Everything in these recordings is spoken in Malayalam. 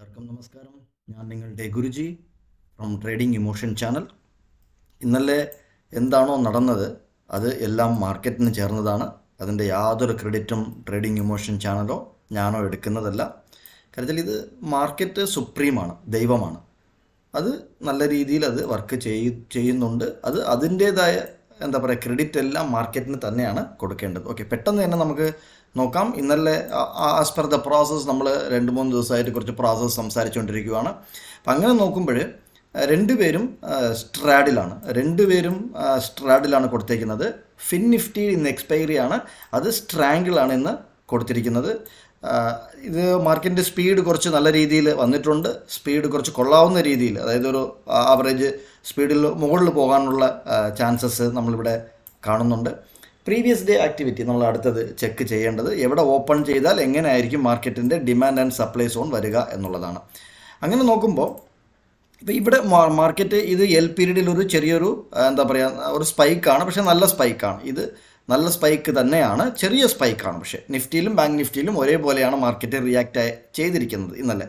എല്ലാവർക്കും നമസ്കാരം. ഞാൻ നിങ്ങളുടെ Guruji from trading emotion channel. ഇന്നലെ എന്താണോ നടന്നത് അത് എല്ലാം മാർക്കറ്റിന് ചേർന്നതാണ്. അതിൻ്റെ യാതൊരു ക്രെഡിറ്റും ട്രേഡിംഗ് ഇമോഷൻ ചാനലോ ഞാനോ എടുക്കുന്നതല്ല. കാര്യത്തിൽ ഇത് മാർക്കറ്റ് സുപ്രീമാണ്, ദൈവമാണ്. അത് നല്ല രീതിയിൽ അത് വർക്ക് ചെയ്യുന്നുണ്ട്. അത് അതിൻ്റേതായ ക്രെഡിറ്റ് എല്ലാം മാർക്കറ്റിന് തന്നെയാണ് കൊടുക്കേണ്ടത്. ഓക്കെ, പെട്ടെന്ന് തന്നെ നമുക്ക് നോക്കാം. ഇന്നലെ ആസ് പെർ ദ പ്രോസസ്സ് നമ്മൾ 2-3 ദിവസമായിട്ട് കുറച്ച് പ്രോസസ്സ് സംസാരിച്ചുകൊണ്ടിരിക്കുകയാണ്. അപ്പം അങ്ങനെ നോക്കുമ്പോൾ രണ്ടുപേരും സ്ട്രാഡിലാണ് കൊടുത്തേക്കുന്നത്. ഫിൻ നിഫ്റ്റി ഇന്ന് എക്സ്പയറി ആണ്, അത് സ്ട്രാങ്കിളാണ് ഇന്ന് കൊടുത്തിരിക്കുന്നത്. ഇത് മാർക്കറ്റിൻ്റെ സ്പീഡ് കുറച്ച് നല്ല രീതിയിൽ വന്നിട്ടുണ്ട്. സ്പീഡ് കുറച്ച് കൊള്ളാവുന്ന രീതിയിൽ, അതായത് ഒരു ആവറേജ് സ്പീഡിൽ മുകളിൽ പോകാനുള്ള ചാൻസസ് നമ്മളിവിടെ കാണുന്നുണ്ട്. പ്രീവിയസ് ഡേ ആക്ടിവിറ്റി നമ്മൾ അടുത്തത് ചെക്ക് ചെയ്യേണ്ടത് എവിടെ ഓപ്പൺ ചെയ്താൽ എങ്ങനെയായിരിക്കും മാർക്കറ്റിൻ്റെ ഡിമാൻഡ് ആൻഡ് സപ്ലൈ സോൺ വരിക എന്നുള്ളതാണ്. അങ്ങനെ നോക്കുമ്പോൾ ഇപ്പോൾ ഇവിടെ മാർക്കറ്റ് ഇത് എൽ പീരീഡിൽ ഒരു ചെറിയൊരു ഒരു സ്പൈക്കാണ്, പക്ഷേ നല്ല സ്പൈക്കാണ്. ഇത് നല്ല സ്പൈക്ക് തന്നെയാണ്, ചെറിയ സ്പൈക്കാണ്. പക്ഷേ നിഫ്റ്റിയിലും ബാങ്ക് നിഫ്റ്റിയിലും ഒരേപോലെയാണ് മാർക്കറ്റ് റിയാക്ട് ചെയ്തിരിക്കുന്നത് ഇന്നലെ.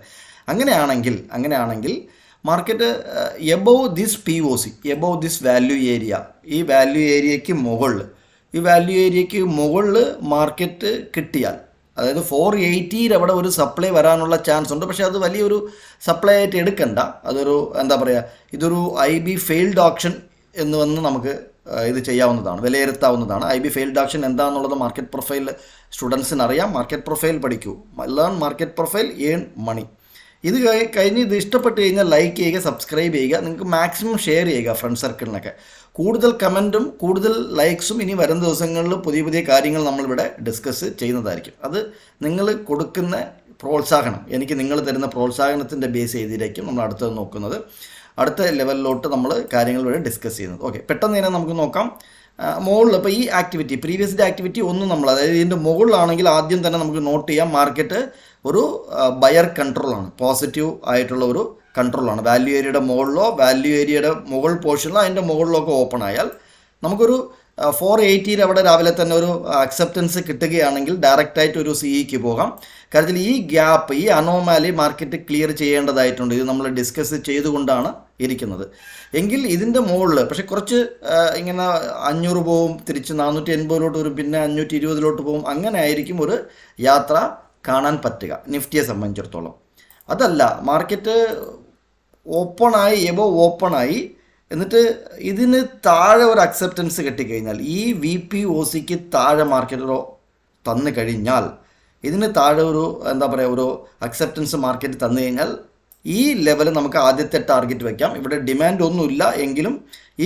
അങ്ങനെയാണെങ്കിൽ market above this POC, above this value area, ഈ വാല്യൂ ഏരിയയ്ക്ക് മുകളിൽ മാർക്കറ്റ് കിട്ടിയാൽ, അതായത് 480 അവിടെ ഒരു സപ്ലൈ വരാനുള്ള ചാൻസ് ഉണ്ട്. പക്ഷേ അത് വലിയൊരു സപ്ലൈ ആയിട്ട് എടുക്കണ്ട. അതൊരു ഇതൊരു IB ഫെയിൽഡ് ഓപ്ഷൻ എന്ന് വന്ന് നമുക്ക് ഇത് ചെയ്യാവുന്നതാണ്, വിലയിരുത്താവുന്നതാണ്. IB ഫെയിൽഡ് ഓപ്ഷൻ എന്താണെന്നുള്ളത് മാർക്കറ്റ് പ്രൊഫൈൽ സ്റ്റുഡൻസിന് അറിയാം. മാർക്കറ്റ് പ്രൊഫൈൽ പഠിക്കൂ, learn market profile, earn money. ഇത് കഴിഞ്ഞ് ഇത് ഇഷ്ടപ്പെട്ട് കഴിഞ്ഞാൽ ലൈക്ക് ചെയ്യുക, സബ്സ്ക്രൈബ് ചെയ്യുക, നിങ്ങൾക്ക് മാക്സിമം ഷെയർ ചെയ്യുക ഫ്രണ്ട് സർക്കിളിനൊക്കെ. കൂടുതൽ കമൻറ്റും കൂടുതൽ ലൈക്സും ഇനി വരുന്ന ദിവസങ്ങളിൽ പുതിയ കാര്യങ്ങൾ നമ്മളിവിടെ ഡിസ്കസ് ചെയ്യുന്നതായിരിക്കും. അത് നിങ്ങൾ കൊടുക്കുന്ന പ്രോത്സാഹനം, എനിക്ക് നിങ്ങൾ തരുന്ന പ്രോത്സാഹനത്തിൻ്റെ ബേസ് ചെയ്തിരിക്കും നമ്മൾ അടുത്തത് നോക്കുന്നത്. അടുത്ത ലെവലിലോട്ട് നമ്മൾ കാര്യങ്ങൾ ഇവിടെ ഡിസ്കസ് ചെയ്യുന്നത്. ഓക്കെ, പെട്ടെന്ന് തന്നെ നമുക്ക് നോക്കാം. മുകളിൽ ഇപ്പോൾ ഈ ആക്ടിവിറ്റി, പ്രീവിയസ് ഡേ ആക്ടിവിറ്റി ഒന്നും നമ്മൾ, അതായത് ഇതിൻ്റെ മുകളിലാണെങ്കിൽ ആദ്യം തന്നെ നമുക്ക് നോട്ട് ചെയ്യാം മാർക്കറ്റ് ഒരു ബയർ കൺട്രോളാണ്, പോസിറ്റീവ് ആയിട്ടുള്ള ഒരു കൺട്രോളാണ്. വാല്യൂ ഏരിയയുടെ മുകളിലോ വാല്യൂ ഏരിയയുടെ മുകൾ പോർഷനിലോ അതിൻ്റെ മുകളിലൊക്കെ ഓപ്പൺ ആയാൽ നമുക്കൊരു 480 അവിടെ രാവിലെ തന്നെ ഒരു അക്സെപ്റ്റൻസ് കിട്ടുകയാണെങ്കിൽ ഡയറക്റ്റായിട്ട് ഒരു CEക്ക് പോകാം. കാര്യത്തിൽ ഈ ഗ്യാപ്പ്, ഈ അനോമാലി മാർക്കറ്റ് ക്ലിയർ ചെയ്യേണ്ടതായിട്ടുണ്ട്. ഇത് നമ്മൾ ഡിസ്കസ് ചെയ്തുകൊണ്ടാണ് ഇരിക്കുന്നത്. എങ്കിൽ ഇതിൻ്റെ മുകളിൽ പക്ഷേ കുറച്ച് ഇങ്ങനെ 500 പോവും, തിരിച്ച് 480 വരും, പിന്നെ 520 പോവും. അങ്ങനെ ആയിരിക്കും ഒരു യാത്ര കാണാൻ പറ്റുക നിഫ്റ്റിയെ സംബന്ധിച്ചിടത്തോളം. അതല്ല, മാർക്കറ്റ് ഓപ്പണായി എന്നിട്ട് ഇതിന് താഴെ ഒരു അക്സെപ്റ്റൻസ് കിട്ടിക്കഴിഞ്ഞാൽ, ഈ VPOCക്ക് താഴെ മാർക്കറ്റ് തന്നു കഴിഞ്ഞാൽ, ഇതിന് താഴെ ഒരു ഒരു അക്സെപ്റ്റൻസ് മാർക്കറ്റ് തന്നു കഴിഞ്ഞാൽ ഈ ലെവൽ നമുക്ക് ആദ്യത്തെ ടാർഗറ്റ് വയ്ക്കാം. ഇവിടെ ഡിമാൻഡ് ഒന്നുമില്ല എങ്കിലും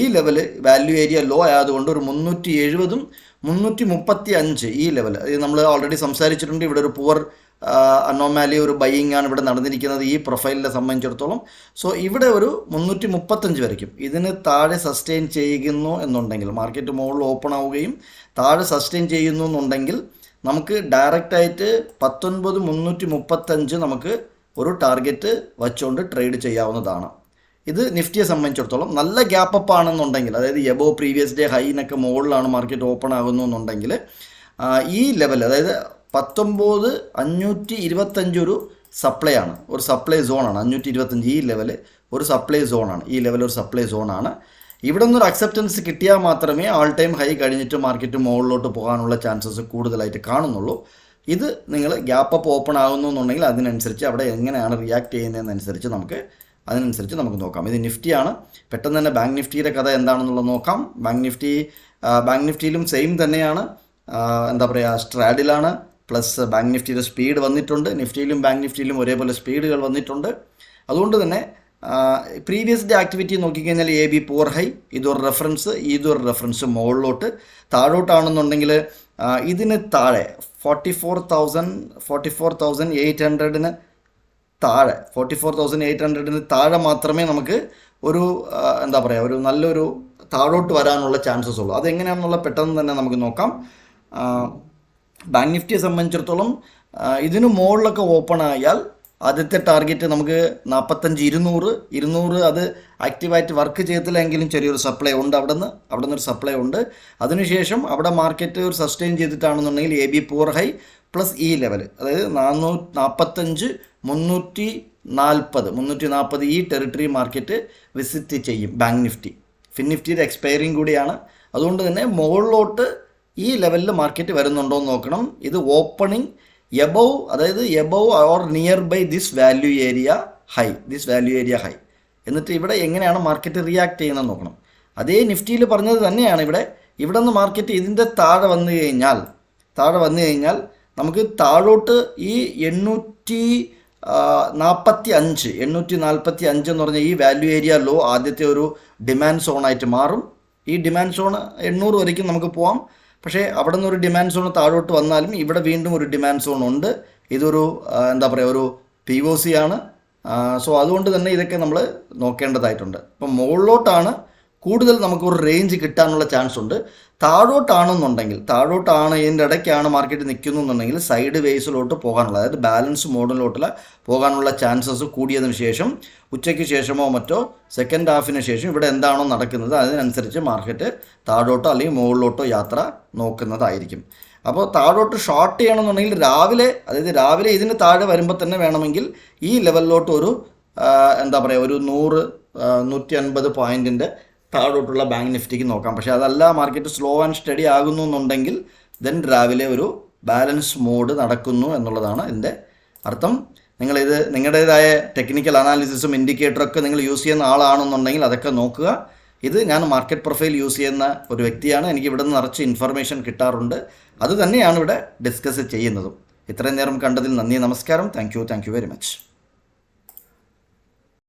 ഈ ലെവൽ വാല്യൂ ഏരിയ ലോ ആയതുകൊണ്ട് ഒരു 370, 335 ഈ ലെവൽ, ഇത് നമ്മൾ ഓൾറെഡി സംസാരിച്ചിട്ടുണ്ട്. ഇവിടെ ഒരു പുവർ അനോമാലി, ഒരു ബൈയിങ് ആണ് ഇവിടെ നടന്നിരിക്കുന്നത് ഈ പ്രൊഫൈലിനെ സംബന്ധിച്ചിടത്തോളം. സോ ഇവിടെ ഒരു 335 വരയ്ക്കും. ഇതിന് താഴെ സസ്റ്റെയിൻ ചെയ്യുന്നു എന്നുണ്ടെങ്കിൽ, മാർക്കറ്റ് മുകളിൽ ഓപ്പൺ ആവുകയും താഴെ സസ്റ്റെയിൻ ചെയ്യുന്നു എന്നുണ്ടെങ്കിൽ നമുക്ക് ഡയറക്റ്റായിട്ട് 19,335 നമുക്ക് ഒരു ടാർഗറ്റ് വച്ചുകൊണ്ട് ട്രേഡ് ചെയ്യാവുന്നതാണ്. ഇത് നിഫ്റ്റിയെ സംബന്ധിച്ചിടത്തോളം നല്ല ഗ്യാപ്പ് അപ്പ് ആണെന്നുണ്ടെങ്കിൽ, അതായത് എബോ പ്രീവിയസ് ഡേ ഹൈനൊക്കെ മുകളിലാണ് മാർക്കറ്റ് ഓപ്പൺ ആകുന്നു എന്നുണ്ടെങ്കിൽ ഈ ലെവൽ, അതായത് 19,525 ഒരു സപ്ലൈ ആണ്, ഒരു സപ്ലൈ സോണാണ്. 525 ഈ ലെവൽ ഒരു സപ്ലൈ സോണാണ്. ഇവിടെ നിന്നൊരു അക്സെപ്റ്റൻസ് കിട്ടിയാൽ മാത്രമേ ആൾ ടൈം ഹൈ കഴിഞ്ഞിട്ട് മാർക്കറ്റ് മുകളിലോട്ട് പോകാനുള്ള ചാൻസസ് കൂടുതലായിട്ട് കാണുന്നുള്ളൂ. ഇത് നിങ്ങൾ ഗ്യാപ്പ് അപ്പ് ഓപ്പൺ ആകുന്നു എന്നുണ്ടെങ്കിൽ അതിനനുസരിച്ച് അവിടെ എങ്ങനെയാണ് റിയാക്ട് ചെയ്യുന്നതെന്നനുസരിച്ച് നമുക്ക് നോക്കാം. ഇത് നിഫ്റ്റിയാണ്. പെട്ടെന്ന് തന്നെ ബാങ്ക് നിഫ്റ്റിയുടെ കഥ എന്താണെന്നുള്ളത് നോക്കാം. ബാങ്ക് നിഫ്റ്റിയിലും സെയിം തന്നെയാണ്. സ്ട്രാഡിലാണ്. പ്ലസ് ബാങ്ക് നിഫ്റ്റിയുടെ സ്പീഡ് വന്നിട്ടുണ്ട്. നിഫ്റ്റിയിലും ബാങ്ക് നിഫ്റ്റിയിലും ഒരേപോലെ സ്പീഡുകൾ വന്നിട്ടുണ്ട്. അതുകൊണ്ട് തന്നെ പ്രീവിയസ് ഡേ ആക്ടിവിറ്റി നോക്കിക്കഴിഞ്ഞാൽ AB പൂർ ഹൈ, ഇതൊരു റെഫറൻസ് മുകളിലോട്ട്. താഴോട്ടാണെന്നുണ്ടെങ്കിൽ ഇതിന് താഴെ 44,800 താഴെ, 44,800 താഴെ മാത്രമേ നമുക്ക് ഒരു ഒരു നല്ലൊരു താഴോട്ട് വരാനുള്ള ചാൻസസ് ഉള്ളൂ. അതെങ്ങനെയാണെന്നുള്ള പെട്ടെന്ന് തന്നെ നമുക്ക് നോക്കാം. ബാങ്ക് നിഫ്റ്റിയെ സംബന്ധിച്ചിടത്തോളം ഇതിന് മുകളിലൊക്കെ ഓപ്പൺ ആയാൽ ആദ്യത്തെ ടാർഗറ്റ് നമുക്ക് 45,200 അത് ആക്റ്റീവായിട്ട് വർക്ക് ചെയ്തില്ലെങ്കിലും ചെറിയൊരു സപ്ലൈ ഉണ്ട്. അവിടെ നിന്ന് ഒരു സപ്ലൈ ഉണ്ട്. അതിനുശേഷം അവിടെ മാർക്കറ്റ് ഒരു സസ്റ്റെയിൻ ചെയ്തിട്ടാണെന്നുണ്ടെങ്കിൽ AB പൂർ ഹൈ പ്ലസ് ഈ ലെവൽ, അതായത് 445, 340 ഈ ടെറിട്ടറി മാർക്കറ്റ് വിസിറ്റ് ചെയ്യും ബാങ്ക് നിഫ്റ്റി. ഫിൻ നിഫ്റ്റിയുടെ എക്സ്പയറിങ് കൂടിയാണ്. അതുകൊണ്ട് തന്നെ മുകളിലോട്ട് ഈ ലെവലിൽ മാർക്കറ്റ് വരുന്നുണ്ടോ എന്ന് നോക്കണം. ഇത് ഓപ്പണിംഗ് എബവ്, അതായത് above or near by this value area high, എന്നിട്ട് ഇവിടെ എങ്ങനെയാണ് മാർക്കറ്റ് റിയാക്ട് ചെയ്യുന്നത് നോക്കണം. അതേ നിഫ്റ്റിയിൽ പറഞ്ഞത് തന്നെയാണ് ഇവിടെ നിന്ന് മാർക്കറ്റ് ഇതിൻ്റെ താഴെ വന്നു കഴിഞ്ഞാൽ നമുക്ക് താഴോട്ട് ഈ 845 എന്ന് പറഞ്ഞ ഈ വാല്യൂ ഏരിയ ലോ ആദ്യത്തെ ഒരു ഡിമാൻഡ് സോണായിട്ട് മാറും. ഈ ഡിമാൻഡ് സോൺ 800 വരയ്ക്കും നമുക്ക് പോവാം. പക്ഷേ അവിടെ നിന്ന് ഒരു ഡിമാൻഡ് സോൺ താഴോട്ട് വന്നാലും ഇവിടെ വീണ്ടും ഒരു ഡിമാൻഡ് സോൺ ഉണ്ട്. ഇതൊരു ഒരു POC ആണ്. സോ അതുകൊണ്ട് തന്നെ ഇതൊക്കെ നമ്മൾ നോക്കേണ്ടതായിട്ടുണ്ട്. അപ്പം മുകളിലോട്ടാണ് കൂടുതൽ നമുക്കൊരു റേഞ്ച് കിട്ടാനുള്ള ചാൻസ് ഉണ്ട്. താഴോട്ടാണ് ഇതിൻ്റെ ഇടയ്ക്കാണ് മാർക്കറ്റ് നിൽക്കുന്നുണ്ടെങ്കിൽ സൈഡ് വേസിലോട്ട് പോകാനുള്ള, അതായത് ബാലൻസ് മോഡലിലോട്ടുള്ള പോകാനുള്ള ചാൻസസ് കൂടിയതിന് ശേഷം ഉച്ചയ്ക്ക് ശേഷമോ മറ്റോ സെക്കൻഡ് ഹാഫിന് ശേഷം ഇവിടെ എന്താണോ നടക്കുന്നത് അതിനനുസരിച്ച് മാർക്കറ്റ് താഴോട്ടോ അല്ലെങ്കിൽ മുകളിലോട്ടോ യാത്ര നോക്കുന്നതായിരിക്കും. അപ്പോൾ താഴോട്ട് ഷോർട്ട് ചെയ്യണമെന്നുണ്ടെങ്കിൽ രാവിലെ ഇതിന് താഴെ വരുമ്പോൾ തന്നെ വേണമെങ്കിൽ ഈ ലെവലിലോട്ട് ഒരു ഒരു 100-150 പോയിൻറ്റിൻ്റെ താഴോട്ടുള്ള ബാങ്ക് നിഫ്റ്റിക്ക് നോക്കാം. പക്ഷേ അതല്ല, മാർക്കറ്റ് സ്ലോ ആൻഡ് സ്റ്റഡി ആകുന്നു എന്നുണ്ടെങ്കിൽ ദെൻ രാവിലെ ഒരു ബാലൻസ് മോഡ് നടക്കുന്നു എന്നുള്ളതാണ് ഇതിൻ്റെ അർത്ഥം. നിങ്ങളിത് നിങ്ങളുടേതായ ടെക്നിക്കൽ അനാലിസിസും ഇൻഡിക്കേറ്ററൊക്കെ നിങ്ങൾ യൂസ് ചെയ്യുന്ന ആളാണെന്നുണ്ടെങ്കിൽ അതൊക്കെ നോക്കുക. ഇത് ഞാൻ മാർക്കറ്റ് പ്രൊഫൈൽ യൂസ് ചെയ്യുന്ന ഒരു വ്യക്തിയാണ്. എനിക്ക് ഇവിടെ നിന്ന് നിറച്ച് ഇൻഫർമേഷൻ കിട്ടാറുണ്ട്. അത് തന്നെയാണ് ഇവിടെ ഡിസ്കസ് ചെയ്യുന്നതും. ഇത്രയും നേരം കണ്ടതിൽ നന്ദി, നമസ്കാരം. Thank you very much.